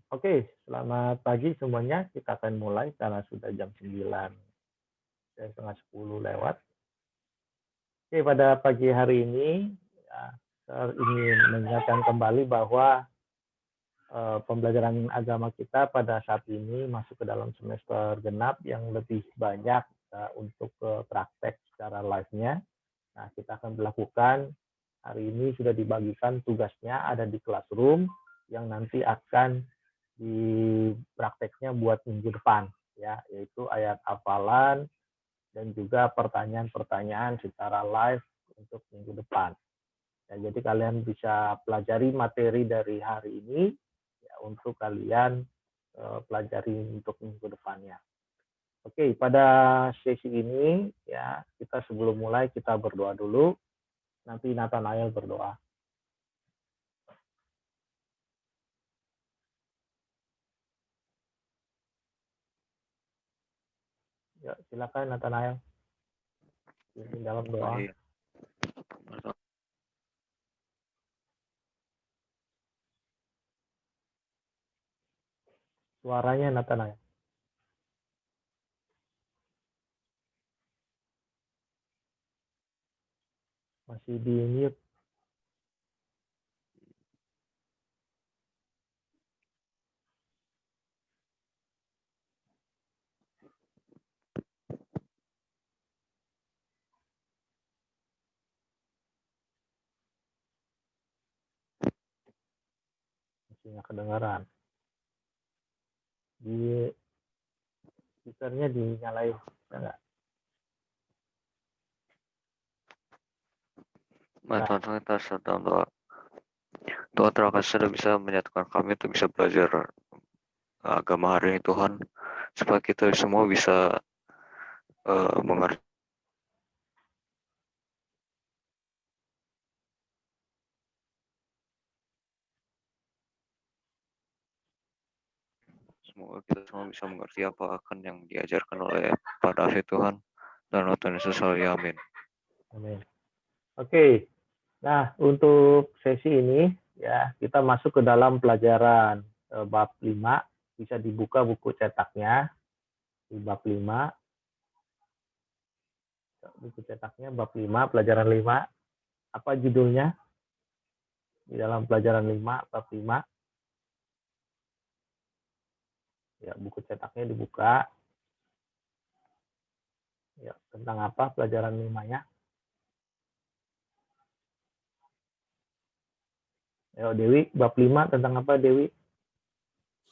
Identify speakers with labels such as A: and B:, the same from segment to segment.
A: Oke, selamat pagi semuanya. Kita akan mulai karena sudah jam 9 dan setengah 10 lewat. Oke, pada pagi hari ini ya, saya ingin mengingatkan kembali bahwa pembelajaran agama kita pada saat ini masuk ke dalam semester genap yang lebih banyak untuk praktek secara live-nya. Nah, kita akan melakukan hari ini sudah dibagikan tugasnya ada di classroom yang nanti akan diprakteknya buat minggu depan ya, yaitu ayat hafalan dan juga pertanyaan-pertanyaan secara live untuk minggu depan. Ya, jadi kalian bisa pelajari materi dari hari ini ya, untuk kalian pelajari untuk minggu depannya. Oke, pada sesi ini ya kita sebelum mulai kita berdoa dulu. Nanti Nathanael berdoa. Ya, silakan Nathanael. Pimpin dalam doa.
B: Baik.
A: Suaranya Nathanael. Masih di mute. Masih nggak kedengaran. Di speakernya dinyalain. Enggak?
B: Tuhan kita sedang doa. Tuhan terima kasih sudah bisa menyatukan kami untuk bisa belajar agama hari ini Tuhan, supaya kita semua bisa mengerti. Semoga kita semua bisa mengerti apa akan yang diajarkan oleh Pak David Tuhan dan Tuhan Yesus. Amin.
A: Amin. Oke. Nah, untuk sesi ini ya kita masuk ke dalam pelajaran bab 5. Bisa dibuka buku cetaknya di bab 5. Buku cetaknya bab 5, pelajaran 5. Apa judulnya? Di dalam pelajaran 5, bab 5. Ya, buku cetaknya dibuka. Ya, tentang apa pelajaran 5-nya? Ayo Dewi, bab 5 tentang apa Dewi?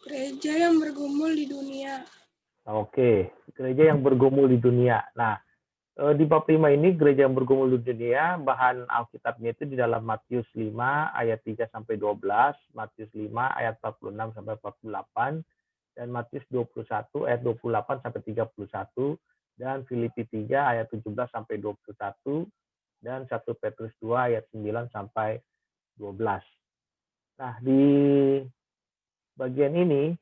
C: Gereja yang bergumul di dunia.
A: Oke, gereja yang bergumul di dunia. Nah, di bab 5 ini gereja yang bergumul di dunia, bahan Alkitabnya itu di dalam Matius 5 ayat 3 sampai 12, Matius 5 ayat 46 sampai 48, dan Matius 21 ayat 28 sampai 31, dan Filipi 3 ayat 17 sampai 21, dan 1 Petrus 2 ayat 9 sampai 12. Nah, di bagian ini,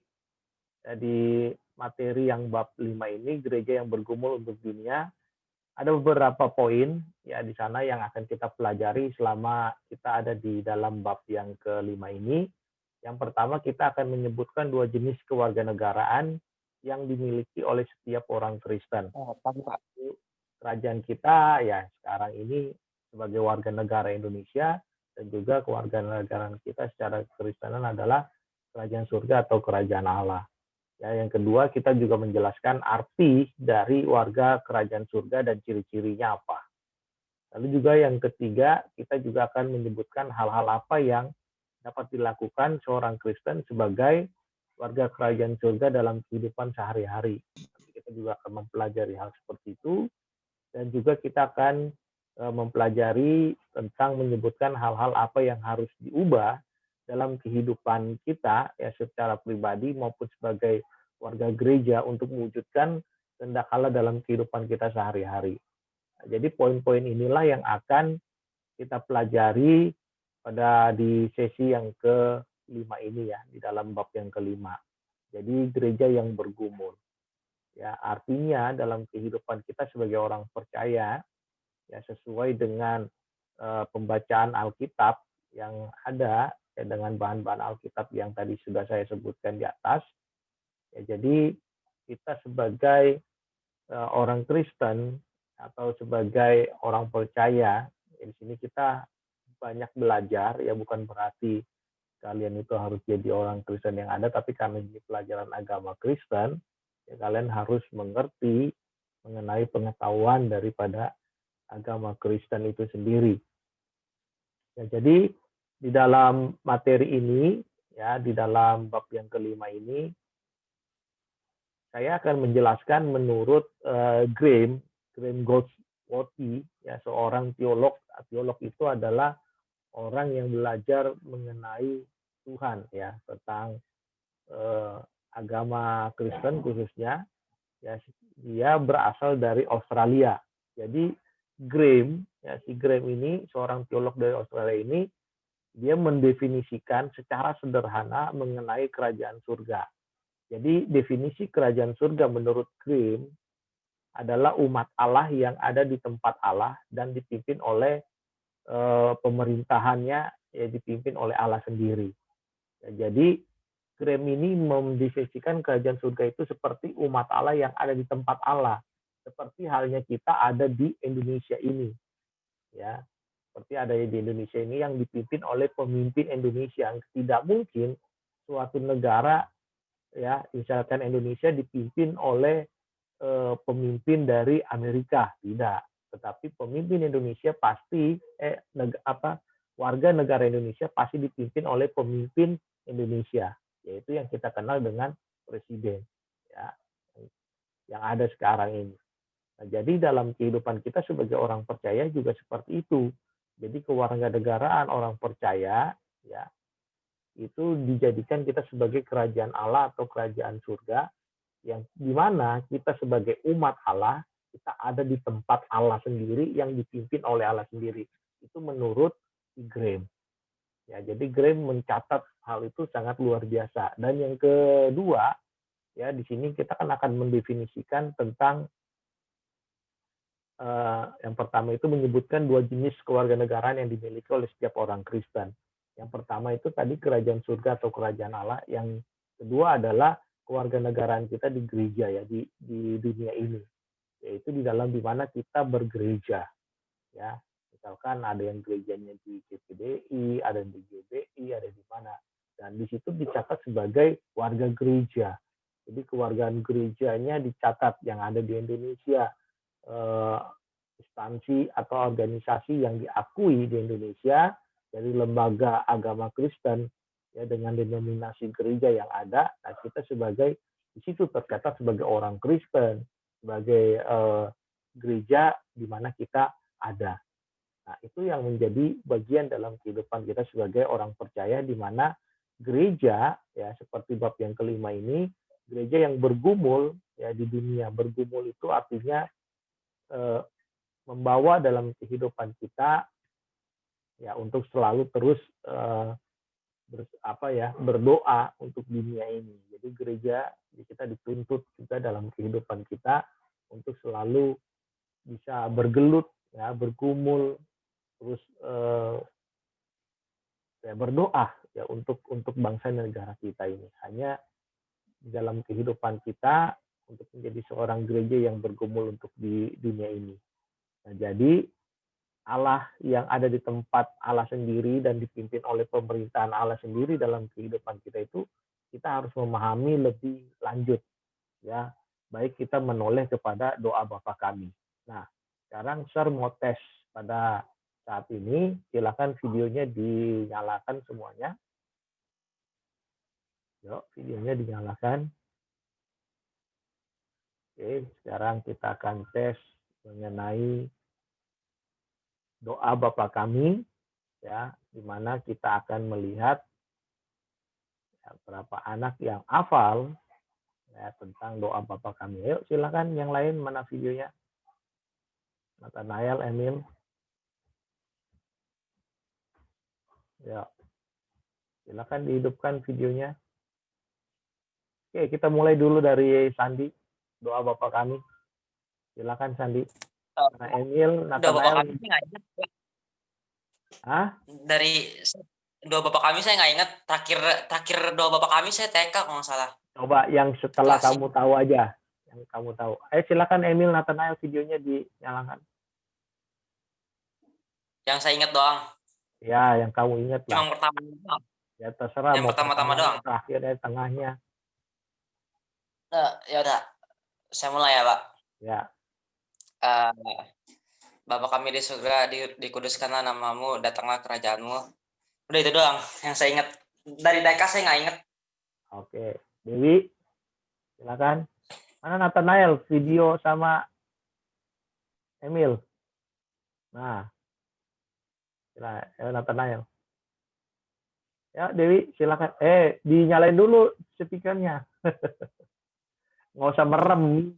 A: di materi yang bab 5 ini, gereja yang bergumul untuk dunia, ada beberapa poin ya di sana yang akan kita pelajari selama kita ada di dalam bab yang kelima ini. Yang pertama, kita akan menyebutkan dua jenis kewarganegaraan yang dimiliki oleh setiap orang Kristen. Kerajaan kita ya sekarang ini sebagai warga negara Indonesia, dan juga kewarganegaraan kita secara Kristenan adalah kerajaan surga atau kerajaan Allah. Ya, yang kedua, kita juga menjelaskan arti dari warga kerajaan surga dan ciri-cirinya apa. Lalu juga yang ketiga, kita juga akan menyebutkan hal-hal apa yang dapat dilakukan seorang Kristen sebagai warga kerajaan surga dalam kehidupan sehari-hari. Kita juga akan mempelajari hal seperti itu, dan juga kita akan mempelajari tentang menyebutkan hal-hal apa yang harus diubah dalam kehidupan kita ya secara pribadi maupun sebagai warga gereja untuk mewujudkan kehendak Allah dalam kehidupan kita sehari-hari. Nah, jadi poin-poin inilah yang akan kita pelajari pada di sesi yang kelima ini ya, di dalam bab yang kelima. Jadi gereja yang bergumul. Ya, artinya dalam kehidupan kita sebagai orang percaya ya sesuai dengan pembacaan Alkitab yang ada ya, dengan bahan-bahan Alkitab yang tadi sudah saya sebutkan di atas. Ya, jadi kita sebagai orang Kristen atau sebagai orang percaya, ya, di sini kita banyak belajar, ya bukan berarti kalian itu harus jadi orang Kristen yang ada, tapi karena ini pelajaran agama Kristen, ya kalian harus mengerti mengenai pengetahuan daripada agama Kristen itu sendiri. Ya, jadi di dalam materi ini, ya di dalam bab yang kelima ini, saya akan menjelaskan menurut Graham Goldsworthy, ya seorang teolog. Teolog itu adalah orang yang belajar mengenai Tuhan, ya tentang agama Kristen khususnya. Ya, dia berasal dari Australia. Jadi Graham, ya si Graham ini seorang teolog dari Australia ini, dia mendefinisikan secara sederhana mengenai kerajaan surga. Jadi definisi kerajaan surga menurut Graham adalah umat Allah yang ada di tempat Allah dan dipimpin oleh pemerintahannya, ya dipimpin oleh Allah sendiri. Ya, jadi Graham ini mendefinisikan kerajaan surga itu seperti umat Allah yang ada di tempat Allah, seperti halnya kita ada di Indonesia ini, ya seperti ada di Indonesia ini yang dipimpin oleh pemimpin Indonesia. Tidak mungkin suatu negara, ya misalkan Indonesia dipimpin oleh pemimpin dari Amerika, tidak, tetapi pemimpin Indonesia pasti warga negara Indonesia pasti dipimpin oleh pemimpin Indonesia, yaitu yang kita kenal dengan presiden, ya yang ada sekarang ini. Nah, jadi dalam kehidupan kita sebagai orang percaya juga seperti itu. Jadi kewarganegaraan orang percaya, ya itu dijadikan kita sebagai kerajaan Allah atau kerajaan surga, yang dimana kita sebagai umat Allah, kita ada di tempat Allah sendiri yang dipimpin oleh Allah sendiri. Itu menurut Graham. Ya, jadi Graham mencatat hal itu sangat luar biasa. Dan yang kedua, ya di sini kita akan mendefinisikan tentang yang pertama itu menyebutkan dua jenis kewarganegaraan yang dimiliki oleh setiap orang Kristen. Yang pertama itu tadi kerajaan surga atau kerajaan Allah. Yang kedua adalah kewarganegaraan kita di gereja, ya di dunia ini, yaitu di dalam dimana kita bergereja, ya misalkan ada yang gerejanya di GPDI, ada di GBI, ada di mana, dan di situ dicatat sebagai warga gereja. Jadi kewargaan gerejanya dicatat yang ada di Indonesia, instansi atau organisasi yang diakui di Indonesia dari lembaga agama Kristen, ya dengan denominasi gereja yang ada. Nah, kita sebagai di situ tercatat sebagai orang Kristen, sebagai gereja di mana kita ada. Nah, itu yang menjadi bagian dalam kehidupan kita sebagai orang percaya, di mana gereja, ya seperti bab yang kelima ini, gereja yang bergumul, ya di dunia. Bergumul itu artinya membawa dalam kehidupan kita, ya untuk selalu terus berdoa untuk dunia ini. Jadi gereja kita dituntut juga dalam kehidupan kita untuk selalu bisa bergelut, ya bergumul, terus ya berdoa ya untuk bangsa dan negara kita ini. Hanya dalam kehidupan kita untuk menjadi seorang gereja yang bergumul untuk di dunia ini. Nah, jadi Allah yang ada di tempat Allah sendiri dan dipimpin oleh pemerintahan Allah sendiri dalam kehidupan kita itu, kita harus memahami lebih lanjut, ya baik kita menoleh kepada doa Bapa kami. Nah, sekarang Sir mau tes pada saat ini, silakan videonya dinyalakan semuanya. Yuk, videonya dinyalakan. Oke, sekarang kita akan tes mengenai doa Bapa kami, ya, di mana kita akan melihat ya, berapa anak yang hafal ya, tentang doa Bapa kami. Yuk, silakan yang lain, mana videonya? Nathanael, Emil. Ya, silakan dihidupkan videonya. Oke, kita mulai dulu dari Sandi, doa Bapa kami. Silakan Sandi. Nah, Emil, Nathanael.
D: Hah? doa Bapak kami saya nggak ingat. Terakhir doa Bapak kami saya TK kalau nggak salah.
A: Coba yang setelah
D: Kelas
A: kamu tahu aja. Yang kamu tahu. Silakan Emil Nathanael videonya dinyalakan.
D: yang saya ingat doang.
A: Ya, yang kamu ingat
D: Cuma
A: lah.
D: yang pertama doang.
A: Ya terserah
D: Yang
A: mau
D: pertama-tama
A: pertamanya,
D: doang.
A: terakhirnya, tengahnya.
D: Ya udah, saya mulai ya Pak.
A: Ya.
D: Eh, Bapa kami di surga, dikuduskanlah namamu, datanglah kerajaanmu. Udah itu doang yang saya ingat. Dari TK saya nggak ingat.
A: Oke. Dewi, silakan. Mana Nathanael? Video sama Emil. Nah, Nathanael. Ya, Dewi, silakan. Dinyalain dulu speakernya. Nggak usah merem.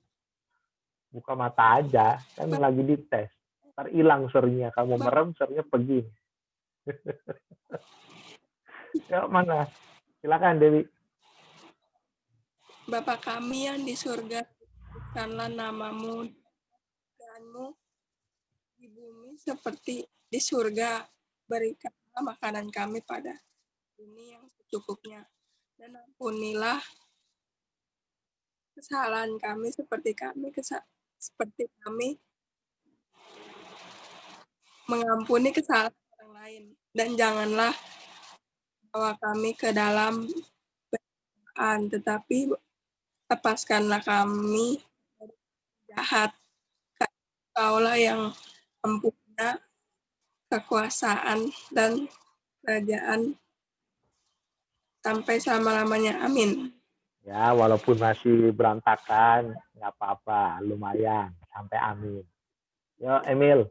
A: Buka mata aja. Kan lagi dites. Ntar hilang sernya. Kamu merem, sernya pergi. Ya, mana? Silakan, Dewi.
C: Bapa kami yang di surga, dikuduskanlah namamu, kerajaanmu di bumi seperti di surga. Berikanlah makanan kami pada ini yang secukupnya. Dan ampunilah kesalahan kami seperti kami mengampuni kesalahan orang lain. Dan janganlah bawa kami ke dalam pencobaan, tetapi lepaskanlah kami dari jahat. Kaulah yang mempunyai kekuasaan dan kerajaan sampai selama-lamanya. Amin.
A: Ya, walaupun masih berantakan, nggak apa-apa. Lumayan. Sampai amin. Yo, Emil.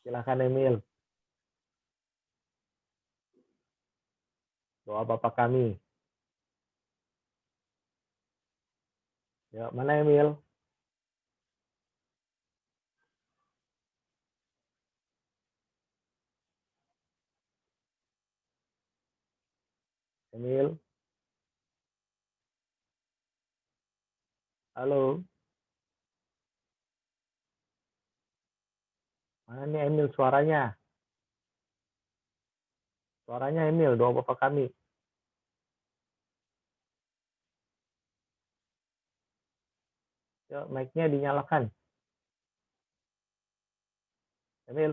A: Silakan, Emil. Doa Bapa kami. Ya, mana Emil? Emil? Halo? Mana nih Emil suaranya? Suaranya Emil, doa Bapa kami. Yuk, mic-nya dinyalakan. Emil?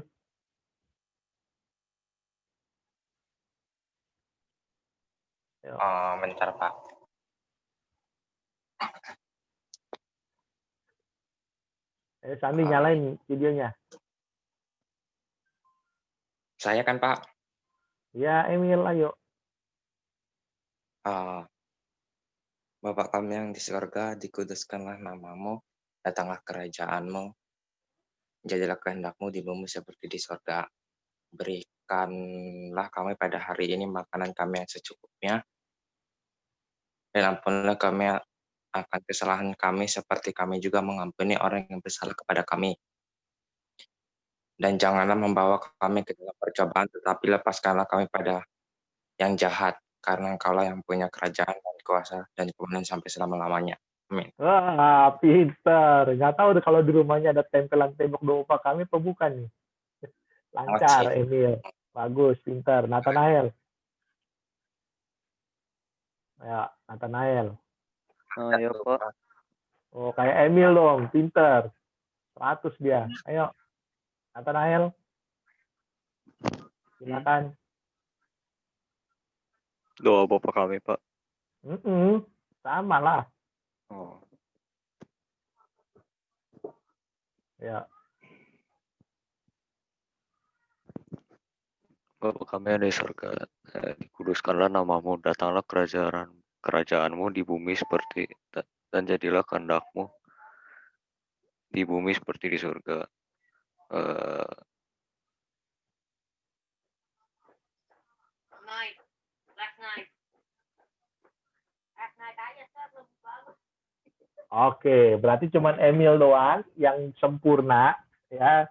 A: Yuk.
D: Bentar Pak.
A: Sandi nyalain videonya.
E: Saya kan Pak.
A: Ya, Emil, ayo.
E: Bapak kami yang di surga, dikuduskanlah namamu, datanglah kerajaanmu, jadilah kehendakmu di bumi seperti di surga. Berikanlah kami pada hari ini makanan kami yang secukupnya, dan ampunilah kami akan kesalahan kami seperti kami juga mengampuni orang yang bersalah kepada kami. Dan janganlah membawa kami ke dalam percobaan, tetapi lepaskanlah kami pada yang jahat, karena Engkaulah yang punya kerajaan dan kuasa dan kemuliaan sampai selama-lamanya. Amin.
A: Wah, pinter. Nggak tahu deh kalau di rumahnya ada tempelan tembok doa Bapa kami apa bukan nih. Lancar, Emil. Bagus, pinter. Nathanael. Ya, Nathanael.
B: Ayo Pak.
A: Oh, kayak Emil dong, pinter. 100 dia. Ayo, Nathanael. Silakan.
B: Doa Bapa kami Pak.
A: Sama lah.
B: Oh.
A: Ya.
B: Bapa kami yang di surga, dikuduskanlah namamu, datanglah kerajaanmu di bumi seperti dan jadilah kehendakmu di bumi seperti di surga.
A: Oke, berarti cuman Emil doang yang sempurna ya.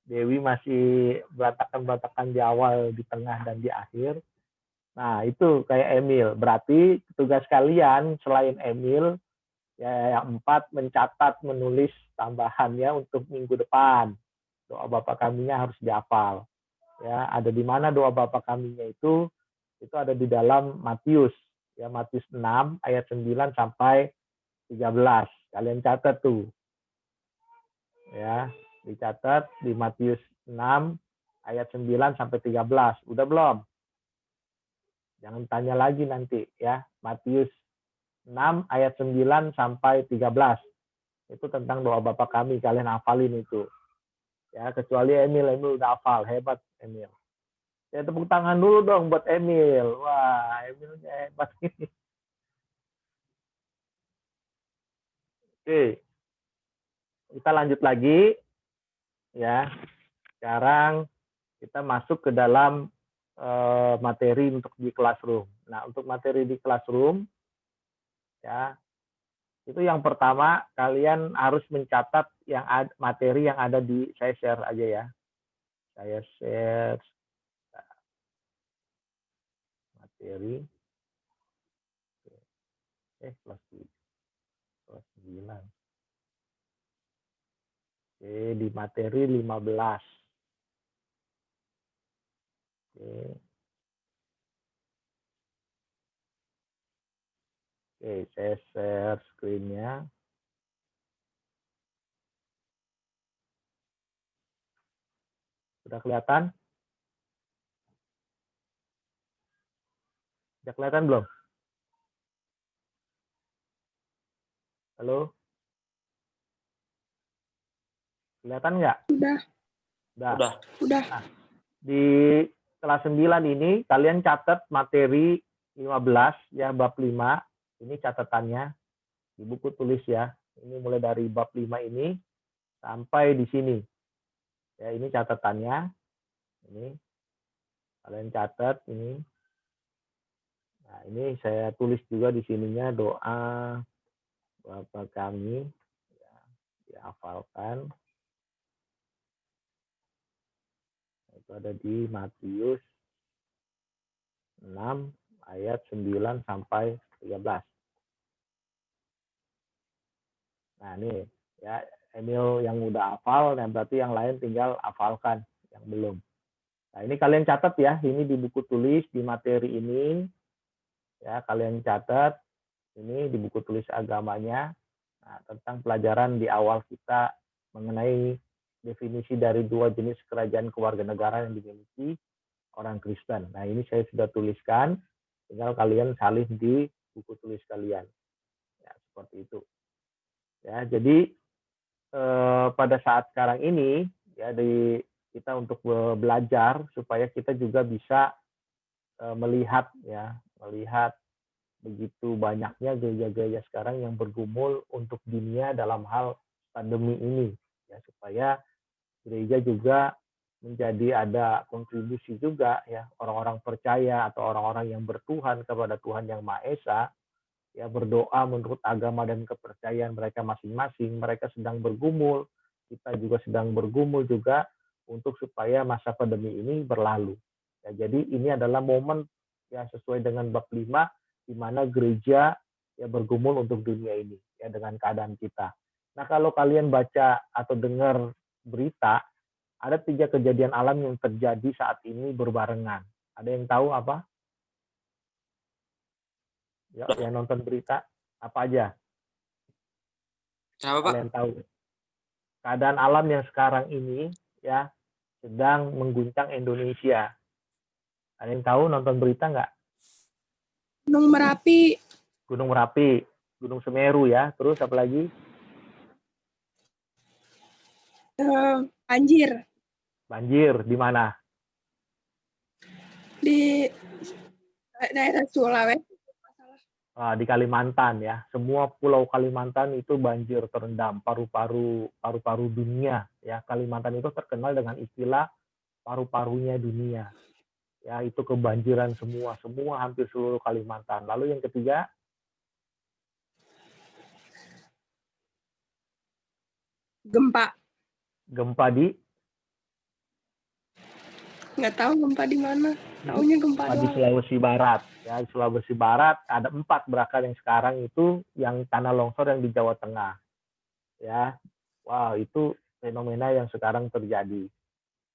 A: Dewi masih berantakan-berantakan di awal, di tengah, dan di akhir. Nah, itu kayak Emil. Berarti tugas kalian selain Emil, ya yang 4 mencatat, menulis tambahannya untuk minggu depan. Doa Bapa kaminya harus dihafal. Ya, ada di mana doa Bapa kaminya itu? itu ada di dalam Matius, ya Matius 6 ayat 9 sampai 13. Kalian catat tuh. Ya, dicatat di Matius 6 ayat 9 sampai 13. Udah belum? Jangan tanya lagi nanti ya. Matius 6 ayat 9 sampai 13. Itu tentang doa Bapa kami, kalian hafalin itu. Ya, kecuali Emil udah hafal, hebat Emil. Ya tepuk tangan dulu dong buat Emil. Wah, Emilnya hebat. Oke. Kita lanjut lagi ya. Sekarang kita masuk ke dalam materi untuk di classroom. Nah, untuk materi di classroom ya, itu yang pertama kalian harus mencatat yang materi yang ada di saya share aja ya. Saya share materi kelas 9. Oke, di materi 15. Oke, saya share screen-nya. Sudah kelihatan? Sudah kelihatan belum? Halo? Kelihatan nggak?
C: Udah.
D: Udah.
A: Nah, di kelas 9 ini kalian catat materi 15 ya, bab 5. Ini catatannya di buku tulis ya. Ini mulai dari bab 5 ini sampai di sini. Ya, ini catatannya. Ini kalian catat ini. Nah, ini saya tulis juga di sininya doa Bapa kami ya, dihafalkan. Itu ada di Matius 6 ayat 9 sampai 13. Nah, ini ya Emil yang udah hafal, nah berarti yang lain tinggal hafalkan yang belum. Nah, ini kalian catat ya, ini di buku tulis di materi ini. Ya, kalian catat ini di buku tulis agamanya. Nah, tentang pelajaran di awal kita mengenai definisi dari 2 jenis kerajaan kewarganegaraan yang dimiliki orang Kristen. Nah, ini saya sudah tuliskan, tinggal kalian salin di buku tulis kalian. Ya, seperti itu. Ya, jadi pada saat sekarang ini ya kita untuk belajar supaya kita juga bisa melihat begitu banyaknya gereja-gereja sekarang yang bergumul untuk dunia dalam hal pandemi ini ya, supaya gereja juga menjadi ada kontribusi juga ya, orang-orang percaya atau orang-orang yang bertuhan kepada Tuhan Yang Maha Esa ya, berdoa menurut agama dan kepercayaan mereka masing-masing. Mereka sedang bergumul, kita juga sedang bergumul juga untuk supaya masa pandemi ini berlalu ya. Jadi ini adalah momen ya sesuai dengan bab 5 di mana gereja ya bergumul untuk dunia ini ya dengan keadaan kita. Nah, kalau kalian baca atau dengar berita, ada 3 kejadian alam yang terjadi saat ini berbarengan. Ada yang tahu apa? Ya, yang nonton berita apa aja?
D: Kenapa, Pak?
A: Kalian tahu? Keadaan alam yang sekarang ini ya sedang mengguncang Indonesia. Ada yang tahu nonton berita nggak?
C: Gunung Merapi.
A: Gunung Merapi, Gunung Semeru ya. Terus apa lagi?
C: Banjir.
A: Banjir di mana?
C: Di daerah Sulawesi.
A: Di Kalimantan ya. Semua pulau Kalimantan itu banjir terendam, paru-paru dunia ya. Kalimantan itu terkenal dengan istilah paru-parunya dunia. Ya, itu kebanjiran semua hampir seluruh Kalimantan. Lalu yang ketiga, gempa di
C: nggak tahu gempa di mana. Taunya gempa
A: di Sulawesi Barat. Ya, di Sulawesi Barat ada 4 bahkan yang sekarang itu yang tanah longsor yang di Jawa Tengah. Ya, wow, itu fenomena yang sekarang terjadi.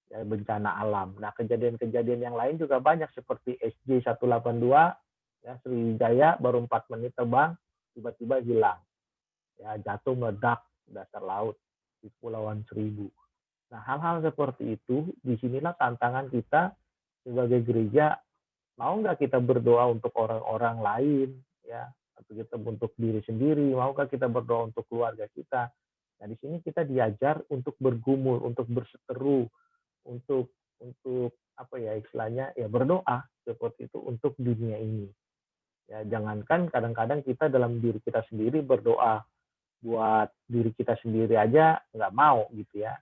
A: ya, bencana alam. Nah, kejadian-kejadian yang lain juga banyak seperti SJ182, ya, Sriwijaya baru 4 menit terbang, tiba-tiba hilang. Ya, jatuh meledak di dasar laut di Kepulauan Seribu. Nah, hal-hal seperti itu, disinilah tantangan kita sebagai gereja, mau nggak kita berdoa untuk orang-orang lain, ya, atau kita untuk diri sendiri, maukah kita berdoa untuk keluarga kita. Nah, di sini kita diajar untuk bergumul, untuk berseteru, untuk apa ya istilahnya, ya berdoa seperti itu untuk dunia ini. Ya, jangankan kadang-kadang kita dalam diri kita sendiri berdoa buat diri kita sendiri aja nggak mau gitu ya.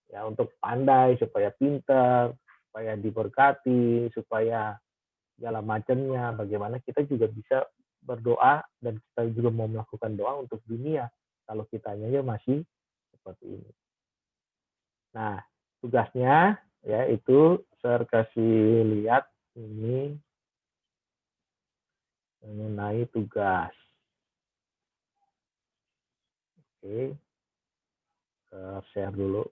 A: Ya, untuk pandai, supaya pintar, supaya diberkati, supaya segala macamnya, bagaimana kita juga bisa berdoa dan kita juga mau melakukan doa untuk dunia kalau kitanya ya masih seperti ini. Nah, tugasnya ya itu saya kasih lihat ini mengenai tugas. Oke, share dulu.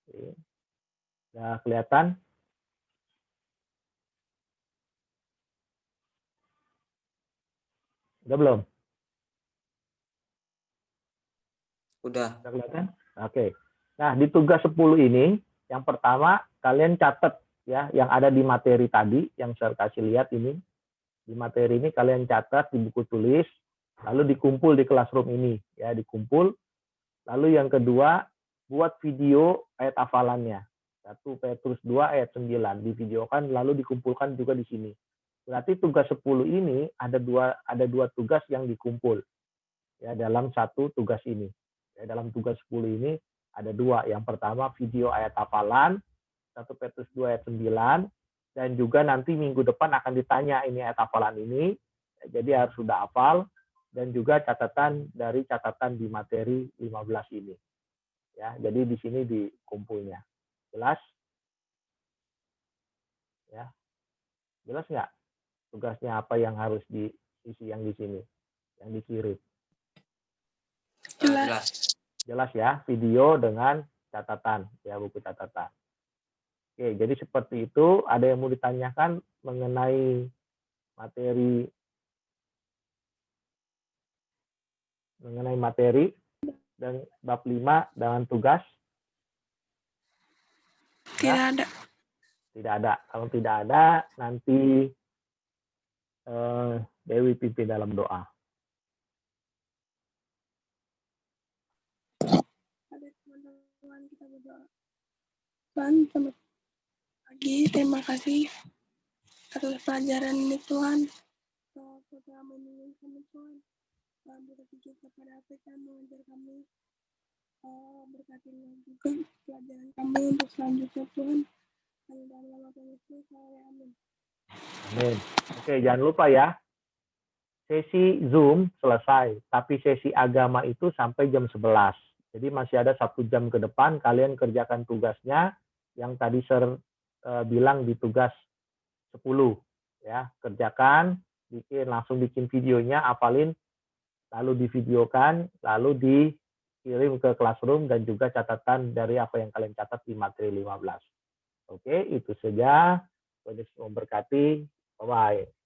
A: Oke. Udah kelihatan? Udah belum?
D: Udah.
A: Udah kelihatan? Oke. Nah, di tugas 10 ini, yang pertama kalian catat ya yang ada di materi tadi yang saya kasih lihat ini. Di materi ini kalian catat di buku tulis, lalu dikumpul di classroom ini ya, dikumpul. Lalu yang kedua, buat video ayat hafalannya. 1 Petrus 2 ayat 9 divideokan lalu dikumpulkan juga di sini. Berarti tugas 10 ini ada dua tugas yang dikumpul ya dalam satu tugas ini. Ya, dalam tugas 10 ini ada dua. Yang pertama video ayat hafalan 1 Petrus 2 ayat 9 dan juga nanti minggu depan akan ditanya ini ayat hafalan ini. Ya, jadi harus sudah hafal dan juga catatan dari catatan di materi 15 ini. Ya, jadi di sini dikumpulnya. Jelas? Ya. Jelas nggak? Tugasnya apa yang harus diisi yang di sini, yang dikirim.
C: Jelas.
A: Jelas ya, video dengan catatan, ya buku catatan. Oke, jadi seperti itu. Ada yang mau ditanyakan mengenai materi dan bab 5 dengan tugas?
C: Tidak ada.
A: Tidak ada. Kalau tidak ada, nanti Dewi pimpin dalam doa.
C: Ada teman-teman kita berdoa. Tuhan, selamat pagi. Terima kasih atas pelajaran ini Tuhan. Kau telah memilih kami Tuhan. Tuhan berpikir kepada apa yang mengajar kami. Berkatilah juga pelajaran kami untuk selanjutnya Tuhan. Hanya dalam nama Tuhan Yesus, amin.
A: Amin. Oke, jangan lupa ya. Sesi Zoom selesai, tapi sesi agama itu sampai jam 11. Jadi masih ada 1 jam ke depan kalian kerjakan tugasnya yang tadi Sir bilang di tugas 10. Ya, kerjakan, langsung bikin videonya, hafalin, lalu divideokan, lalu dikirim ke classroom dan juga catatan dari apa yang kalian catat di materi 15. Oke, itu saja. Tuhan Yesus memberkati. Bye-bye.